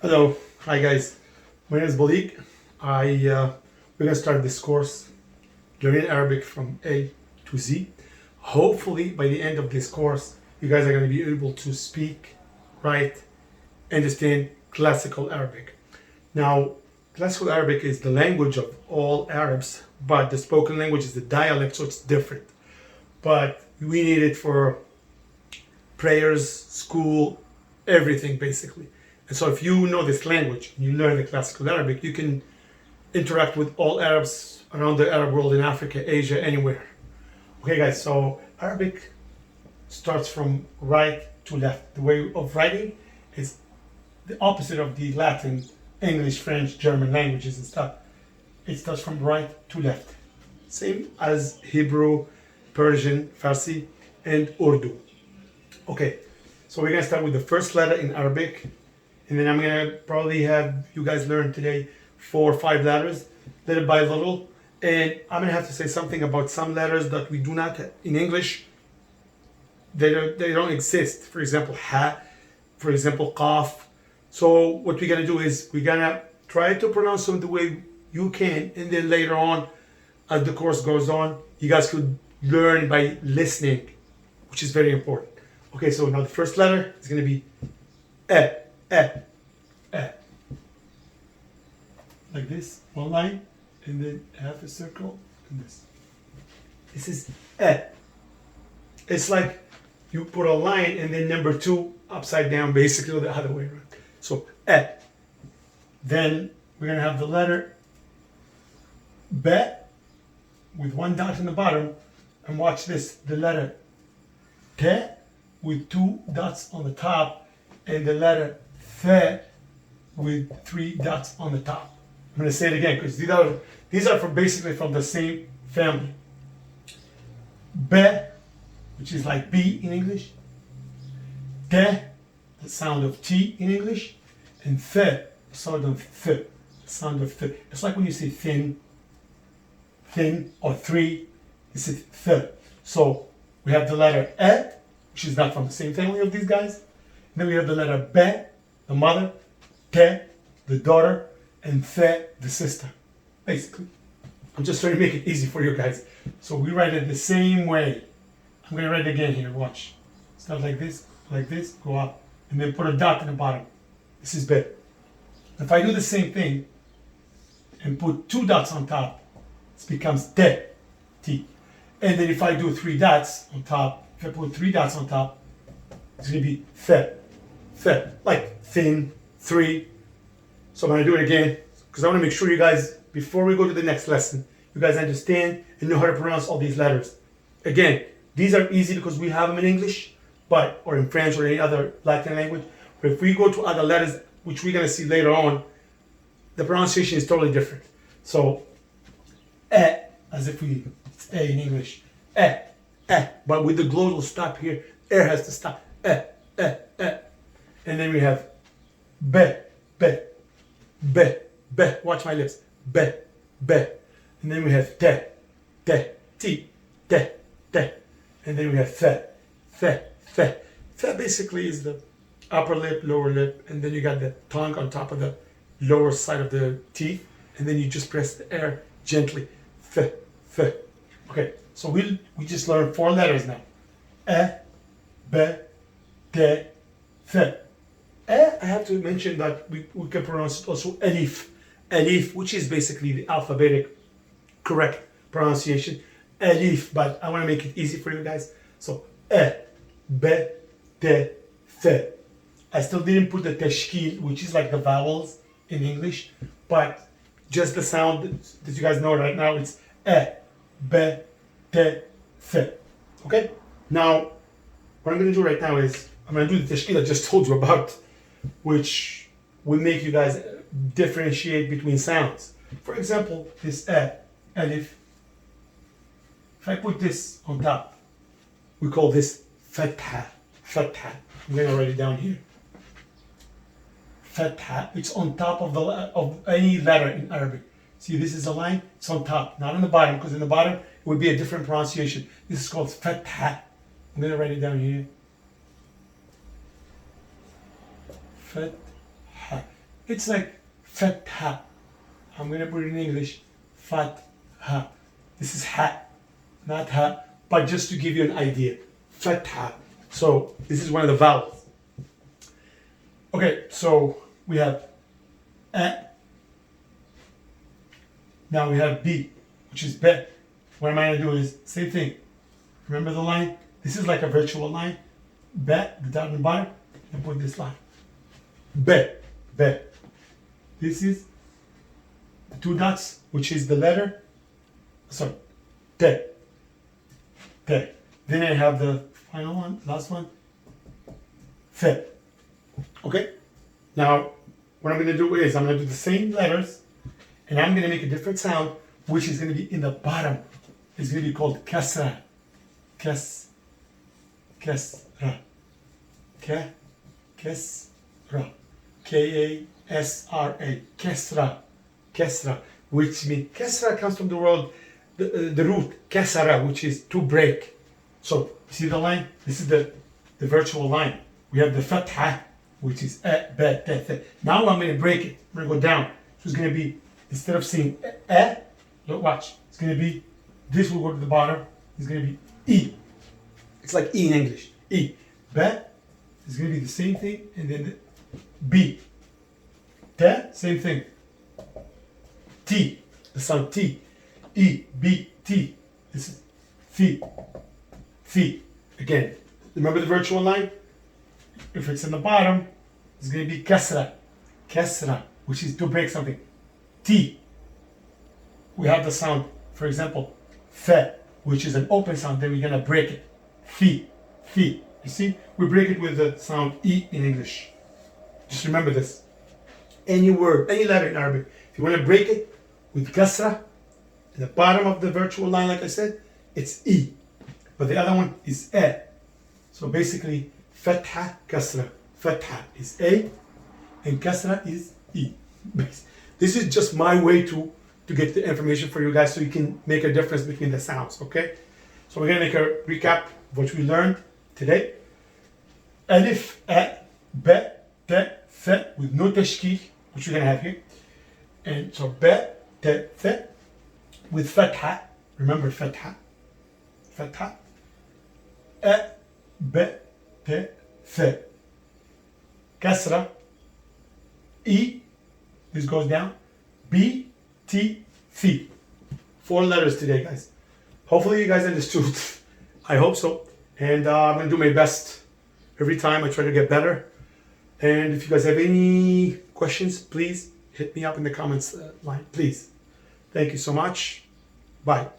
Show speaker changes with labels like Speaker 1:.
Speaker 1: Hello, hi guys. My name is Balik. We're gonna start this course, learning Arabic from A to Z. Hopefully, by the end of this course, you guys are gonna be able to speak, write, understand classical Arabic. Now, classical Arabic is the language of all Arabs, but the spoken language is the dialect, so it's different. But we need it for prayers, school, everything basically. And so if you know this language, you learn the classical Arabic, you can interact with all Arabs around the Arab world in Africa, Asia, anywhere. Okay guys, so Arabic starts from right to left. The way of writing is the opposite of the Latin, English, French, German languages and stuff. It starts from right to left. Same as Hebrew, Persian, Farsi, and Urdu. Okay, so we're gonna start with the first letter in Arabic, and then I'm gonna probably have you guys learn today 4 or 5 letters, little by little. And I'm gonna have to say something about some letters that we do not in English. They don't exist. For example, ha. For example, qaf. So what we're gonna do is we're gonna try to pronounce them the way you can, and then later on, as the course goes on, you guys could learn by listening, which is very important. Okay, so now the first letter is going to be e, e, e. Like this, one line, and then half a circle, and this. This is e. It's like you put a line and then number 2 upside down, basically the other way around. So e. Then we're going to have the letter b with 1 dot in the bottom, and watch this, the letter t with 2 dots on the top, and the letter th with 3 dots on the top. I'm going to say it again because these are basically from the same family. B, which is like B in English. T, the sound of T in English. And th, the sound of th, the sound of th. It's like when you say thin or 3, you say th. So we have the letter E, which is not from the same family of these guys. And then we have the letter B, the mother, T, the daughter, and Th, the sister. Basically, I'm just trying to make it easy for you guys. So we write it the same way. I'm going to write it again here. Watch. Start like this, go up, and then put a dot in the bottom. This is B. If I do the same thing and put 2 dots on top, it becomes T, T. And then if I do 3 dots on top, if I put 3 dots on top, it's going to be th, like thin, 3. So I'm going to do it again because I want to make sure you guys, before we go to the next lesson, you guys understand and know how to pronounce all these letters. Again, these are easy because we have them in English, or in French or any other Latin language. But if we go to other letters, which we're going to see later on, the pronunciation is totally different. So, as if it's A in English, but with the glottal stop here, air has to stop, and then we have B, watch my lips, B, and then we have T, T, and then we have Th basically is the upper lip, lower lip, and then you got the tongue on top of the lower side of the teeth, and then you just press the air gently, Th. Okay, so we just learned 4 letters now. E, B, T, Th. I have to mention that we can pronounce it also Alif, which is basically the alphabetic correct pronunciation. Alif, but I want to make it easy for you guys. So E, B, T, Th. I still didn't put the tashkil, which is like the vowels in English, but just the sound that you guys know right now, it's E, B, T, Th. Okay? Now, what I'm going to do right now is I'm going to do the tashkil I just told you about, which will make you guys differentiate between sounds. For example, this alif. If I put this on top, we call this fatha. I'm going to write it down here. Fatha. It's on top of any letter in Arabic. See, this is a line. It's on top, not on the bottom, because in the bottom it would be a different pronunciation. This is called fatha. I'm going to write it down here. Fatha. It's like fatha. I'm gonna put it in English. Fatha. This is ha, not ha, but just to give you an idea. Fatha. So this is one of the vowels. Okay, so we have a. Now we have b, which is be. What am I gonna do is same thing. Remember the line? This is like a virtual line. Be, the dot and the bottom, and put this line. Be, be. This is the two dots, which is the letter. Sorry, te, te. Then I have the final one, last one. Fe. Okay. Now, what I'm going to do is I'm going to do the same letters, and I'm going to make a different sound, which is going to be in the bottom. It's going to be called kasra. Kasra. Kasra. K-A-S-R-A. Kasra. Kasra. Which means, kasra comes from the word, the root, kasara, which is to break. So, see the line? This is the virtual line. We have the fatha, which is a, be, te, te. Now I'm going to break it. I'm going to go down. So it's going to be, instead of saying a, look, watch. It's going to be, this will go to the bottom. It's going to be e. It's like e in English. E. Be is going to be the same thing. And then the b. Te, same thing. T. The sound T. E. B. T. This is fi. Fi. Again, remember the virtual line? If it's in the bottom, it's going to be kasra. Kasra, which is to break something. T. We have the sound, for example, fe, which is an open sound, then we're going to break it. Fi. Fi. You see? We break it with the sound E in English. Just remember this. Any word, any letter in Arabic, if you want to break it with kasra, in the bottom of the virtual line, like I said, it's E. But the other one is E. So basically, fatha, kasra. Fatha is A, and kasra is E. This is just my way to get the information for you guys so you can make a difference between the sounds, okay? So we're going to make a recap of what we learned today. Alif, A, B, T, Th with no tashkil, which we're going to have here. And so B, T, Th with fatha. Remember fatha. Fatha. A, B, T, Th. Kasra. E, this goes down. B, T, Th. 4 letters today, guys. Hopefully you guys understood. I hope so. And I'm going to do my best. Every time I try to get better. And if you guys have any questions, please hit me up in the comments line, please. Thank you so much. Bye.